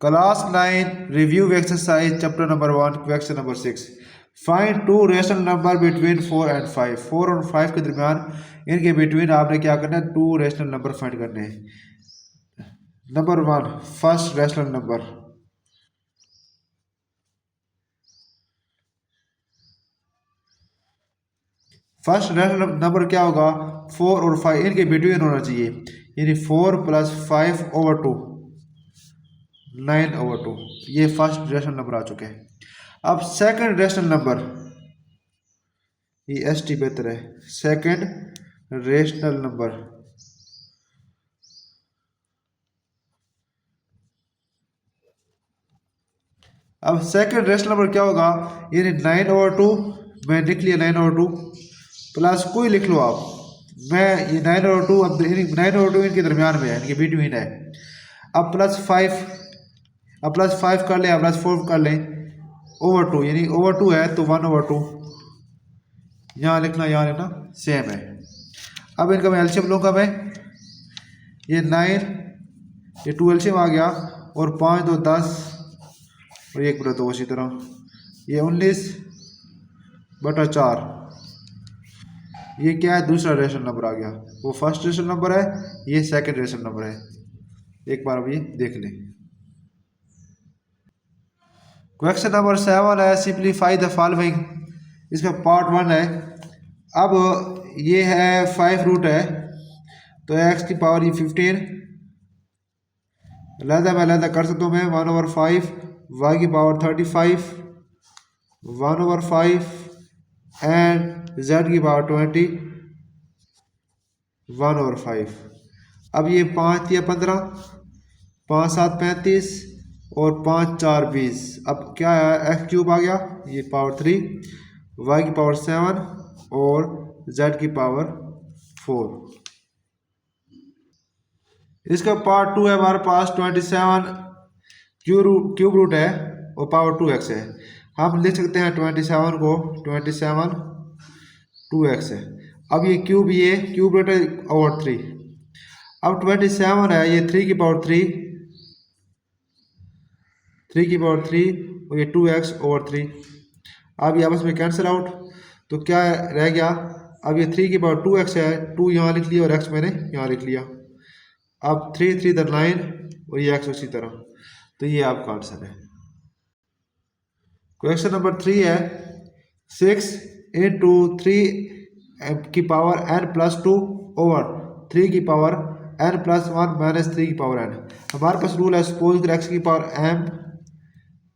Class 9 review exercise chapter number 1 question number 6 find two rational number between 4 and 5। 4 और 5 के दरमियान इनके between आपने क्या करना है, टू रेशनल नंबर फाइंड करने हैं। Number 1 first rational number, first rational number क्या होगा, 4 और 5 इनके बिटवीन होना चाहिए, यानी 4 + 5 / 2 9/2। ये फर्स्ट रेशनल नंबर आ चुके हैं। अब सेकंड रेशनल नंबर, ये ST बेहतर है, सेकंड रेशनल नंबर। अब सेकंड रेशनल नंबर क्या होगा, यानी 9/2 मैं लिख लिया, 9/2 प्लस कोई लिख लो आप, मैं ये 9/2 अब 9/2 इनके दरमियान में है, इनके बिटवीन है। अब +5, अब +5 कर लें, अब +4 कर लें, /2 यानी /2 है तो 1/2 यहाँ लिखना, यहाँ लिखना सेम है। अब इनका मैं एलसीएम लूँगा, मैं ये 9, ये 2 एलसीएम आ गया, और 5 2 10 और 1 बटा 2, इसी तरह ये 19/4। ये क्या है, दूसरा रेशनल नंबर आ गया। वो फर्स्ट रेशनल नंबर है, ये सेकंड रेशनल नंबर है। एक बार अब ये देख लें। क्वेश्चन नंबर 7 है सिंप्लीफाई द फॉलोइंग, इसका पार्ट 1 है। अब ये है 5 रूट है, तो x की पावर ये 15 लहदा मैं लहदा कर सकता हूँ मैं, 1/5 y की पावर 35 1/5 एंड z की पावर 20 1/5। अब ये 5 या 15, 5 7 35 और 5 4 20। अब क्या है, x³ आ गया, ये पावर 3, y की पावर 7 और z की पावर 4। इसका पार्ट 2 है हमारे पास, 27 क्यूब रूट है और पावर 2x है। हम लिख सकते हैं 27 को 27 2x है। अब ये क्यूब रूट है ओवर 3। अब 27 है, ये 3 की पावर 3 और ये 2x ओवर 3। अब ये आपस में कैंसिल आउट, तो क्या रह गया, अब ये 3 की पावर 2x है, 2 यहाँ लिख लिया और x मैंने यहाँ लिख लिया। अब 3 3 = 9 और ये x उसी तरह, तो ये आपका आंसर है। क्वेश्चन नंबर 3 है 6 × 3 की पावर n+2 ओवर 3 की पावर n+1 - 3 की पावर n। हमारे पास रूल है, सपोज अगर x की पावर m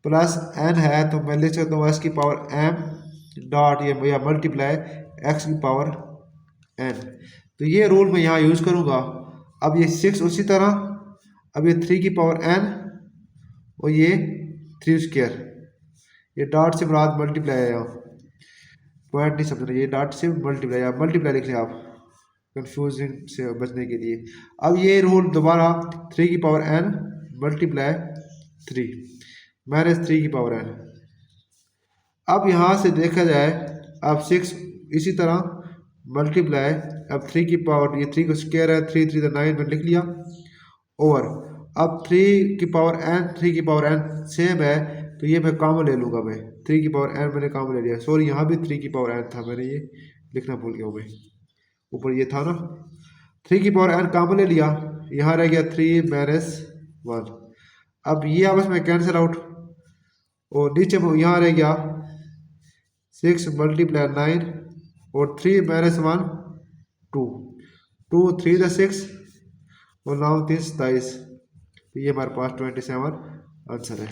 + n है, तो मैं लिख सकता हूँ x की पावर m डॉट ये या मल्टीप्लाई x की पावर n। तो ये रूल मैं यहाँ यूज़ करूँगा। अब ये 6 उसी तरह, अब ये 3 की पावर n और ये 3², ये डॉट से मुराद मल्टीप्लाई है, यहाँ पॉइंट नहीं समझना, ये डॉट से मल्टीप्लाई, आप मल्टीप्लाई लिख लें आप कंफ्यूजन से बचने के लिए। अब ये रूल दोबारा, 3 की पावर n मल्टीप्लाई 3 - 3 की पावर n। अब यहाँ से देखा जाए, अब 6 इसी तरह मल्टीप्लाई, अब 3 की पावर, ये 3 का स्क्वायर है, 3 3 = 9 मैंने लिख लिया, ओवर अब 3 की पावर n 3 की पावर n सेम है, तो ये मैं कॉमन ले लूँगा, मैं 3 की पावर n मैंने कॉमन ले लिया। सॉरी, यहाँ भी 3 की पावर n था, मैंने ये लिखना भूल गया हूँ मैं, ऊपर ये था ना, 3 की पावर n कॉमन ले लिया, यहाँ रह गया 3 - 1। अब ये आपस में कैंसिल आउट, और नीचे यहाँ रह गया 6 × 9 और 3 - 1 2 2 3 = 6 और 9 3 27। तो ये हमारे पास 27 आंसर है।